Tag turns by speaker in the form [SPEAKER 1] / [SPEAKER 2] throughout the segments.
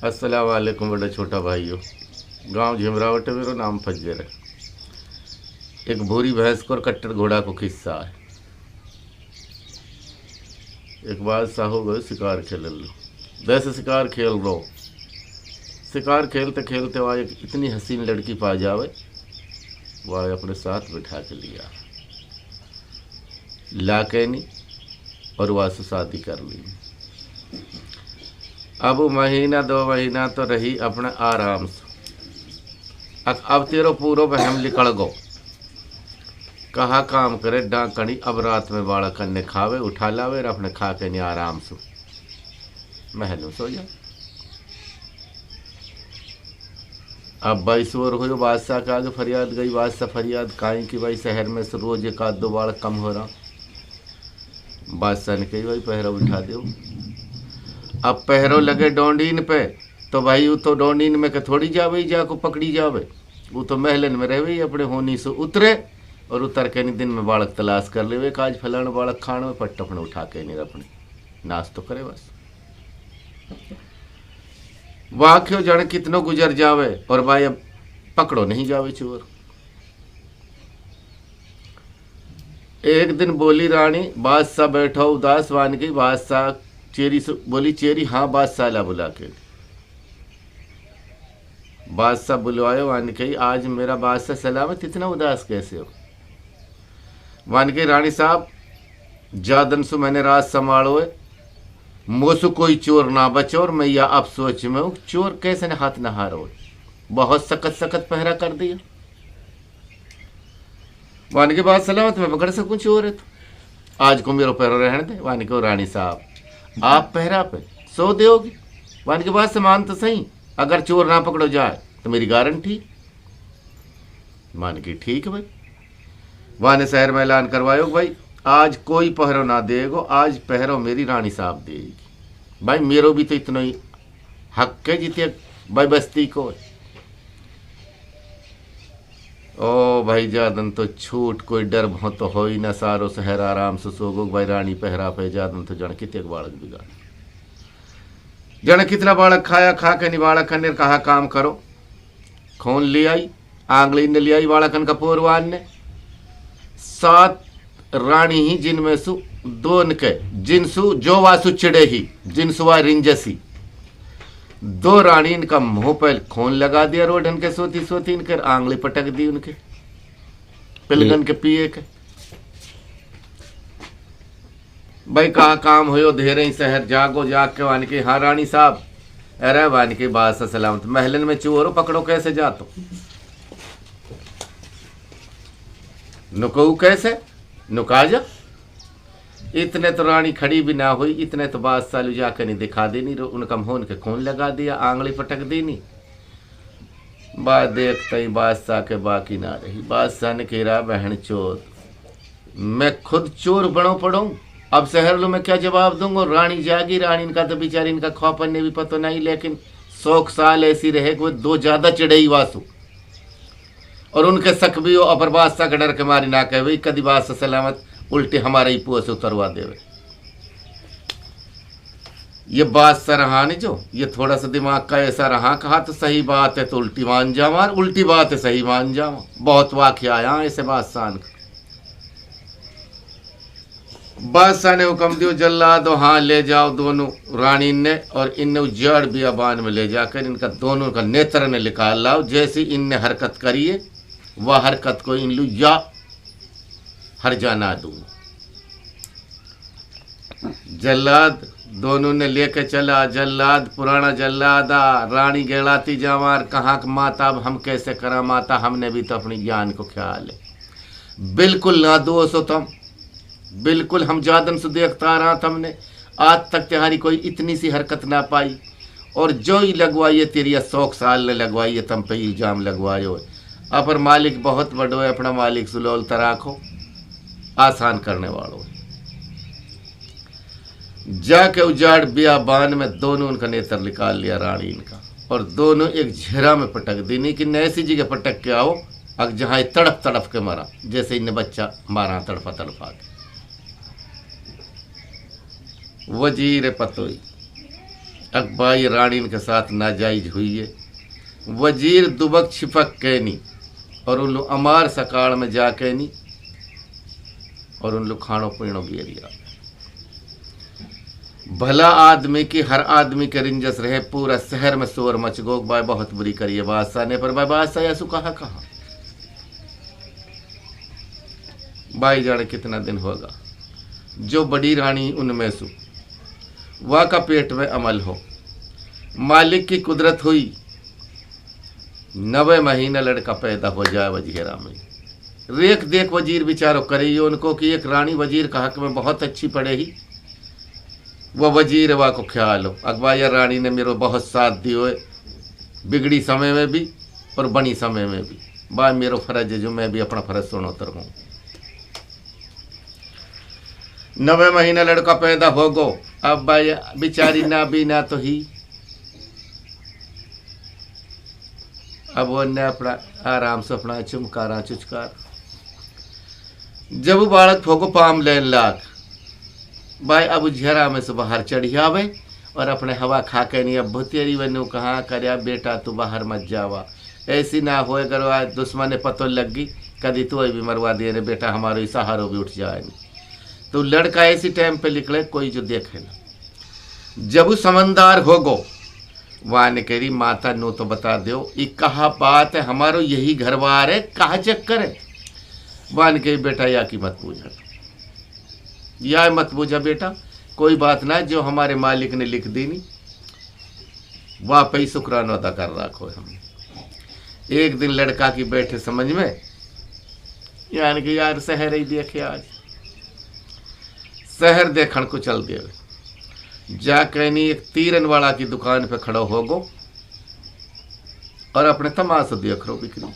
[SPEAKER 1] अस्सलाम वालेकुम बड़े छोटा भाइयों। गांव झिमरावट है, मेरा नाम फज्जर है। एक भूरी भैंस को और कट्टर घोड़ा को किस्सा है। एक बादशाह हो गए शिकार खेल लो। वैसे शिकार खेल लो। शिकार खेलते खेलते वहाँ एक इतनी हसीन लड़की पा जावे, वह अपने साथ बिठा के लिया लाके नहीं, और वह से शादी कर ली। अब महीना 2 महीना तो रही अपने आराम से। अब तेरो पूरो बहम निकल गो, कहा काम करे डाकणी। अब रात में बाड़ा करने खावे उठा लावे और अपने खा के नहीं आराम से महलों सो जा। अब भाई शोर हो बादशाह के आगे फरियाद गई। बादशाह फरियाद काई कि भाई शहर में से रोज एक आध 2 बाड़ कम हो रहा। बादशाह ने कही भाई पहरा उठा दो। अब पहरो लगे डोंडीन पे तो भाई वो तो डोंडीन में के थोड़ी जावे जाको पकड़ी जावे, वो तो महलन में रहे अपने होनी से उतरे और उतर के नहीं दिन में बालक तलाश कर ले आज फलाना बालक खान में पट्ट अपने उठा के नहीं अपने नाश तो करे बस। वाक्यो जन कितनो गुजर जावे और भाई अब पकड़ो नहीं जावे चोर। एक दिन बोली रानी, बादशाह बैठा उदास वान की। बादशाह चेरी से बोली, चेरी हाँ बादशाह ला बुला के। बादशाह बुलवाए वान कही, आज मेरा बादशाह सलामत, इतना उदास कैसे हो? वान के रानी साहब जादन सु मैंने रात संभालो है, मोसु कोई चोर ना बचो और मैं या अब सोच में हूँ चोर कैसे न हाथ नहारो। बहुत सख्त सख्त पहरा कर दिया। वान के बाद सलामत मैं पकड़ सकूं चोर है तो आज को मेरा पहरा रहने दे। वान को रानी साहब आप पहरा पे सो दोगे? वान के बाद समान तो सही, अगर चोर ना पकड़ो जाए तो मेरी गारंटी। मान की ठीक है भाई। वहां ने शहर में ऐलान करवायो भाई आज कोई पहरो ना देगो, आज पहरो मेरी रानी साहब देगी। भाई मेरो भी तो इतना ही हक है जीते भाई बस्ती को। ओ भाई जादन तो छूट कोई डर भो तो हो ही ना, सारो शहर आराम से सोगो। भाई रानी पहरा पे जादन तो जन कितने बालक बिगाड़, जन कितना बालक खाया, खा के नहीं बालक ने कहा काम करो। खून ले आई, आंगली ने ले आई बालकन का पोरवान ने। 7 रानी ही जिनमें सु 2 के जिनसु जो वासु चिड़े ही जिनसुआ रिंजसी। 2 रानी इनका मुंह पर खून लगा दिया रोडन के सोती सोती, इनके आंगली पटक दी उनके पिलगन के पिए के। भाई कहा काम हो धेरे शहर जागो, जाग के वान के हाँ रानी साहब। अरे वान के बाद सलामत महलन में चोरो पकड़ो कैसे जातो, नुको कैसे नुका जा। इतने तो रानी खड़ी भी ना हुई, इतने तो बादशाह लू जाकर नहीं दिखा देनी, उनका मुंह के खून लगा दिया, आंगली पटक देनी। बात देखते ही बादशाह के बाकी ना रही। बादशाह ने कहा बहन चोर मैं खुद चोर बनो पड़ूं, अब शहर लो मैं क्या जवाब दूंगा। रानी जागी, रानी इनका तो बेचारी इनका खौफन ने भी पता नहीं, लेकिन 100 साल ऐसी रहे कि वो 2 ज्यादा चिड़ई वासु और उनके शक भी हो। अपर बादशाह के डर के मारी ना कहे भाई कदी बादशाह सलामत उल्टे हमारे ही पुआ से उतरवा देवे। ये बादशाह रहा नहीं जो, ये थोड़ा सा दिमाग का ऐसा रहा, कहा तो सही बात है तो उल्टी मान जावा और उल्टी बात है सही मान जावा। बहुत वाक्य आया ऐसे बादशाह ने। बादशाह ने हुक्म दियो जल्ला दो, हाँ ले जाओ दोनों रानी ने और इनने उजाड़ बियाबान में ले जाकर इनका दोनों का नेत्र ने निकाल लाओ। जैसी इनने हरकत करिए वह हरकत को इन लू या हर जाना दूंगा। जल्लाद दोनों ने लेके चला। जल्लाद पुराना जल्लादा रानी गेड़ाती जावार, कहाँ माता अब हम कैसे करा माता, हमने भी तो अपनी जान को ख्याल है। बिल्कुल ना दोष हो तुम, बिल्कुल हम जादन से देखता रहा तुमने, आज तक तुम्हारी कोई इतनी सी हरकत ना पाई और जो ही लगवाइए तेरी 100 साल ने लगवाइए तुम पे इल्जाम लगवायो। अपर मालिक बहुत बड़ो है, अपना मालिक सुलोल तराखो आसान करने वालों। जाके उजाड़ बियाबान में दोनों उनका नेत्र निकाल लिया रानी इनका और दोनों एक झेरा में पटक दी। नहीं कि ऐसी जगह पटक के आओ अब जहां तड़प तड़प के मारा, जैसे इन्हें बच्चा मारा तड़फा तड़फा के। वजीर पतोई अकबाई रानी के साथ नाजायज हुई है। वजीर दुबक छिपक कैनी और उन लोग अमार सकाल में जा कैनी और उन लोग खानो पीनो गिरिया। भला आदमी की हर आदमी के रिंजस रहे, पूरा शहर में शोर मच गो। बाय बहुत बुरी करिए बादशाह ने, पर बाय बादशाह ऐसु कहा बाई जाने कितना दिन होगा। जो बड़ी रानी उनमें सु वाह का पेट में अमल हो, मालिक की कुदरत हुई 9 महीना लड़का पैदा हो जाए वजीरा में। रेख देख वजीर बिचारो करे उनको कि एक रानी वजीर का हक में बहुत अच्छी पड़े ही। वह वजीर वाह को ख्याल हो, अकबाया रानी ने मेरे बहुत साथ दियो है, बिगड़ी समय में भी और बनी समय में भी। बा मेरो फर्ज है जो मैं भी अपना फर्ज सुनोतर हूँ। 9 महीना लड़का पैदा हो गो। अब बेचारी ना भी ना तो ही अब वो ने अपना आराम से अपना चुमकारा चुचकार। जब वो बालक फोको पाम लेन लाख भाई अब झेरा में से बाहर चढ़ी आवे और अपने हवा खा के नहीं। अब भुतेरी बनो कहाँ कर बेटा तू बाहर मत जावा, ऐसी ना हो अगर आज दुश्मन ने पतो लग गई कभी तो भी मरवा दे रे बेटा, हमारे सहारों भी उठ जाए। तो लड़का ऐसी टाइम पे निकले कोई जो देखे ना। जब वो समझदार हो गो वहाँ ने करी माता नो तो बता दो ये कहा बात है, हमारो यही घर बार है, कहा चक्कर है। वहाँ ने कही बेटा या की मत पूछा, या मत पूछा बेटा, कोई बात ना, जो हमारे मालिक ने लिख दी नहीं वहाँ पे ही शुक्राना अदा कर रखो हम। एक दिन लड़का की बैठे समझ में यानी कि यार शहर ही देखे, आज शहर देखण को चल गए। जा कहनी एक तीरन वाला की दुकान पे खड़ो हो गो और अपने तमाशा देख रो बिक्री।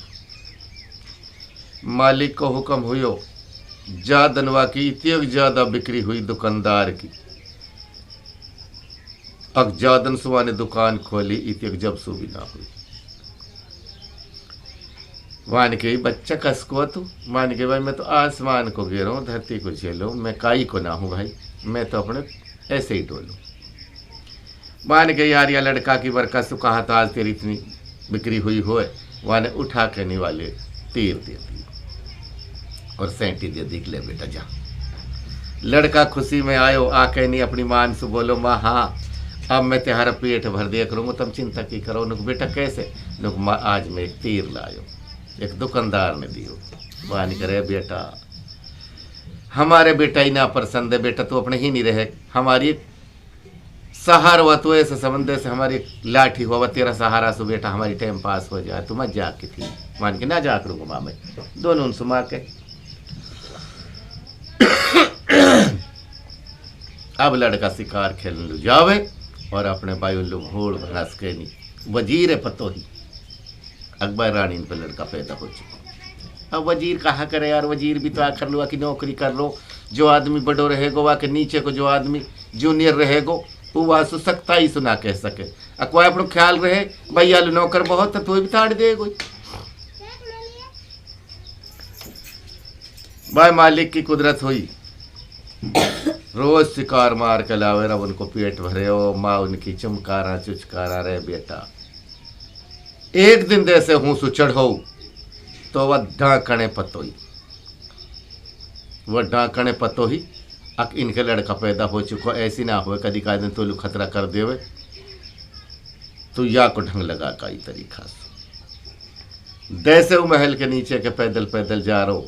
[SPEAKER 1] मालिक को हुक्म हुयो जादनवा की इतनी ज्यादा बिक्री हुई दुकानदार की। अब जादन सुबह ने दुकान खोली, इतनी जब सु भी ना हुई। मान के बच्चा कसको तू मान के भाई मैं तो आसमान को गिरो धरती को झेलो, मैं काई को ना हूँ भाई, मैं तो अपने ऐसे ही डोलूं। मान के यार या लड़का की बरकत से कहा था आज तेरी इतनी बिक्री हुई हो, वहाँ ने उठा कहने वाले तीर दे दी और सेंटी दे दी ले बेटा जा। लड़का खुशी में आयो आके नहीं अपनी मान से बोलो माँ हाँ अब मैं तुम्हारा पेट भर दिया करूँगा, तुम चिंता की करो। नुक बेटा कैसे? नुक माँ आज मैं एक तीर लायो, एक दुकानदार ने दियो। वानी करे बेटा हमारे बेटा ही ना पसंद है, बेटा तू अपने ही नहीं रहे, हमारी सहारा हुआ तो ऐसे समंदर से हमारी लाठी हुआ तेरा सहारा सो बेटा हमारी टाइम पास हो जाए, तू मत जा के थी मान के ना जा करूँगा माँ मैं दोनों उन सुमा के। अब लड़का शिकार खेलने लो जावे और अपने भाई लोग घोड़ भनस के नहीं वजीर पतो ही अकबर रानी पे लड़का पैदा हो चुका। अब वजीर कहा करे यार, वजीर भी तो आखिर लो कि नौकरी कर लो, जो आदमी बड़ो रहेगो वहाँ के नीचे को जो आदमी जूनियर रहेगो वो वहाँ सु सकता ही सुना कह सके। अकवा अपनो ख्याल रहे भैया नौकर बहुत तो भी ताड़ दे कोई। भाई मालिक की कुदरत हुई, रोज शिकार मार के लावे रब उनको पेट भरे हो, माँ उनकी चमकारा चुचकारा रहे बेटा। एक दिन जैसे हूँ सु चढ़ो तो वह ढाकने पतो ही, वह ढाकने पतो ही अक इनके लड़का पैदा हो चुका। ऐसी ना हो कदी का दिन तो खतरा कर देवे तो या को ढंग लगा का ही तरीका से जैसे वो महल के नीचे के पैदल पैदल जा रो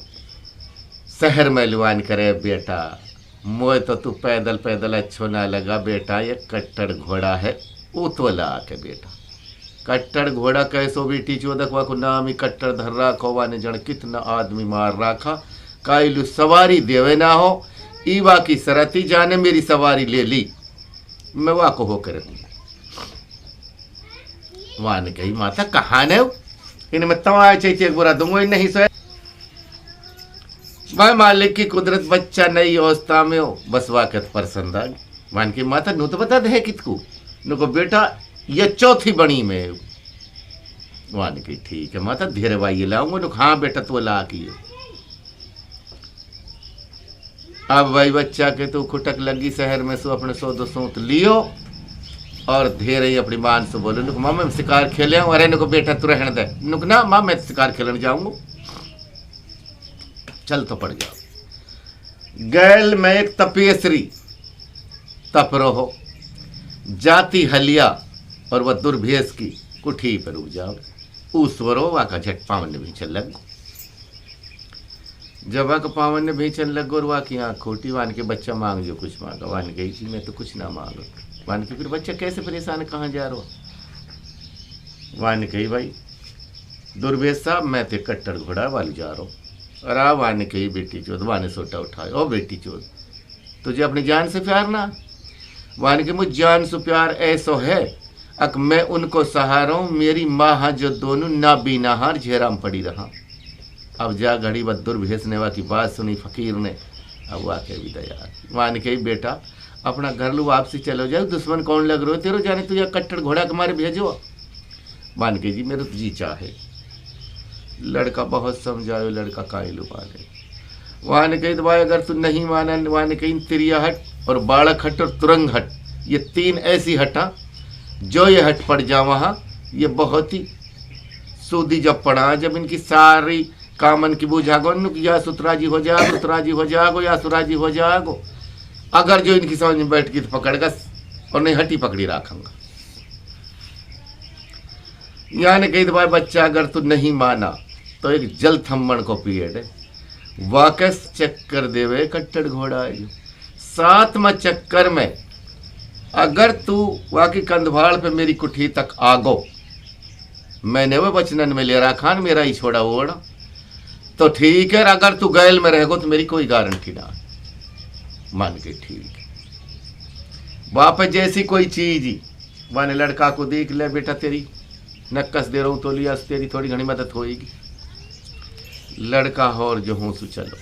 [SPEAKER 1] शहर में लुआन करे बेटा मोए तो तू पैदल पैदल अच्छो ना लगा बेटा, ये कट्टर घोड़ा है उतवला आके बेटा। कट्टर घोड़ा कैसो बेटी चोदक वा को नाम ही कट्टर धर राखो, वाने जन कितना आदमी मार राखा, काइलू सवारी देवे ना हो ईवा की सरती जाने मेरी सवारी ले ली मैं वा को होकर वाने कही माता कहा ने इनमें तवा चाहिए बुरा दूंगा नहीं सो भाई मालिक की कुदरत बच्चा नई अवस्था में हो बस वाकत पसंद आ मान की माता नु तो बता दे कितकू नुको बेटा ये चौथी बनी में मान की ठीक है माता धीरे भाई लाऊंगा नुक हाँ बेटा तो ला की अब भाई बच्चा के तो खुटक लगी शहर में सो अपने 100-200 लियो और धेर ही अपनी मान से बोलो नुक माँ मैं शिकार खेले हूँ। अरे नुको बेटा तू रहने दे नुक ना माँ मैं शिकार खेलने जाऊंगा। चल तो पड़ जाओ। गैल में एक तपेसरी तप रहो जाती हलिया और वह दुर्भेष की कुठी पर रुक जाओ। ऊसवरो वाका झट पावन भी चल लग। जब वाक पावन ने भी चल लग और वाकी आँख खोटी वान के बच्चा मांग जो कुछ मांगा। वान गई थी मैं तो कुछ ना मांगो। वान की फिर बच्चा कैसे परेशान कहाँ जा रहा। वान कही भाई दुर्भेष साहब मैं ते कट्टर घोड़ा वाली जा रहा हूँ। अरे वान कही बेटी चोद वाने सोटा उठाए। ओ बेटी चोद तुझे अपनी जान से प्यार ना। वान के मुझ जान से प्यार ऐसो है अक मैं उनको सहारा हूँ। मेरी माँ जो दोनों ना बीनाहार झेराम पड़ी रहा। अब जा घड़ी बद दुर्भेष ने की बात सुनी फकीर ने। अब वाके भी दया मान के बेटा अपना घर लो वापसी चलो जाओ। दुश्मन कौन लग रहे हो तेरो जाने तुझे कट्टर घोड़ा के मारे भेजो। मान के जी मेरे तो जी चाहे। लड़का बहुत समझायो लड़का कायलू माने। वान कही तो भाई अगर तू नहीं माना वान कही तिरिया हट और बालक हट और तुरंग हट ये तीन ऐसी हटा जो ये हट पड़ जा वहाँ ये बहुत ही सूदी जब पड़ा। जब इनकी सारी कामन की बुझागो या सुतराजी हो जागो सुतराजी हो जागो या सुराजी हो जागो। अगर जो इनकी समझ में बैठ गई तो पकड़ गस और नहीं हटी पकड़ी रखूंगा। यानी कही तो भाई बच्चा अगर तू नहीं माना तो एक जल थम्मण को पीरियड है वाकस चक्कर देवे कट्टर घोड़ा। सातवां चक्कर में अगर तू वाकी कंधवाड़ पे मेरी कुठी तक आगो मैंने वो बचनन में ले रहा खान मेरा ही छोड़ा ओढ़ तो ठीक है। अगर तू गैल में रहेगो तो मेरी कोई गारंटी ना। मान के ठीक वापस जैसी कोई चीज ही माने लड़का को देख ले बेटा तेरी नक्कस दे रहा हूं तो लिया तेरी थोड़ी घनी मदद होएगी। लड़का और जो हूं सु चलो।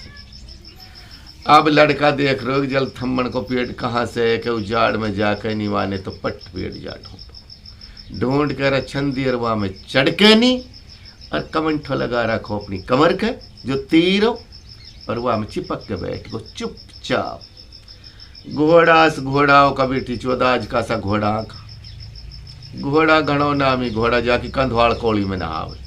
[SPEAKER 1] अब लड़का देख रहे हो जल थम्मन को पेट कहाँ से के उजाड़ में जाकर नहीं वाने तो पट पेट जा ढूंढ कर अच्छन देरवा में चढ़ के नहीं और कमंठो लगा रखो अपनी कमर के जो तीर और वह में चिपक के बैठ गो चुपचाप। घोड़ाओं का बेटी चौदाज का सा घोड़ा घणो नामी घोड़ा जाके कंधवाड़ कोड़ी में नहावे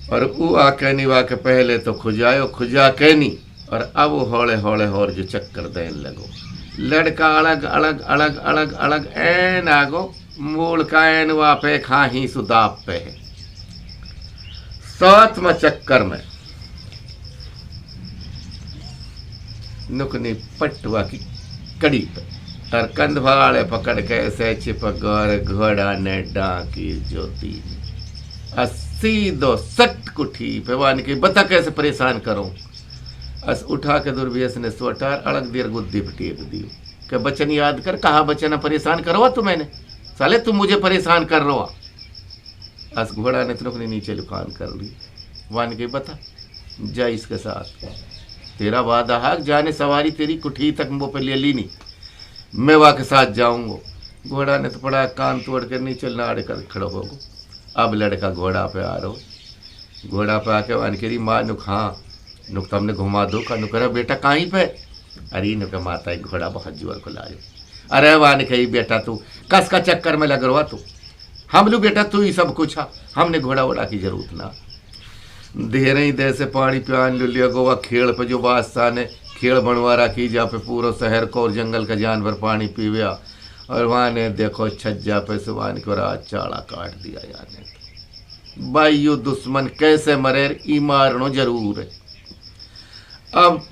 [SPEAKER 1] और वो आके नहीं वाके पहले तो खुजा के नहीं और अब वो हौले और जो चक्कर देन लगो। लड़का अलग अलग अलग अलग अलग एन आगो मूल का एन वापे खाही सुदाप पे है। सातवां चक्कर में नुकनी पटवा की कड़ी पे और कंधवाड़े पकड़ के ऐसे चिपक और घोड़ा ने डांकी ज्योति सीधो सट कुठी पे वान की बता कैसे परेशान करूं। अस उठा के दुर्भेष ने सोटार अलग देर गुद्दी टेक दी के बचन याद कर कहा बचन परेशान करवा तू मैंने साले तू मुझे परेशान कर रहा। अस घोड़ा ने तुरंत नीचे लुकान कर ली। वान के बता जा इसके साथ तेरा वादा है जाने सवारी तेरी कुठी तक मुँह पे ले ली नहीं मैं वहाँ के साथ जाऊंगा। घोड़ा ने तो पड़ा कान तोड़ कर नीचे नाड़ कर खड़ा होगा। अब लड़का घोड़ा पे आ रहा। घोड़ा पे आके वान केरी माँ नुक हाँ नुक तुमने घुमा दो का नुकरा बेटा कहीं पे। अरे नुक माता एक घोड़ा बहुत जोर को लायो। अरे वान कही बेटा तू कस का चक्कर में लग रहा तू हम लोग बेटा तू ही सब कुछ है हमने घोड़ा वोड़ा की जरूरत ना। देर ही दे से पानी पियान लो लिया गोवा खेड़ पे जो बादशाह ने खेड़ बनवा रखी जहाँ पे पूरा शहर को और जंगल का जानवर पानी पीव्या और वहाँ ने देखो छज्जा पे से वान को रात चाड़ा काट दिया याने। भाई यू दुश्मन कैसे मरे ई मारनो जरूर है। अब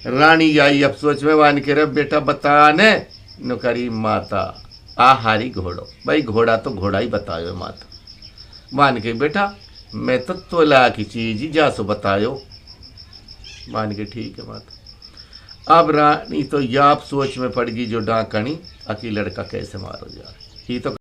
[SPEAKER 1] रानी आई अब सोच में वान के रे बेटा बताने नुकरी माता आ हारी घोड़ो भाई घोड़ा तो घोड़ा ही बतायो माता। मान के बेटा मैं तो तोला की चीज ही जा सो बतायो। मान के ठीक है माता। अब रानी तो याप सोच में पड़ गई जो डाकनी अकी लड़का कैसे मारो जा। ये तो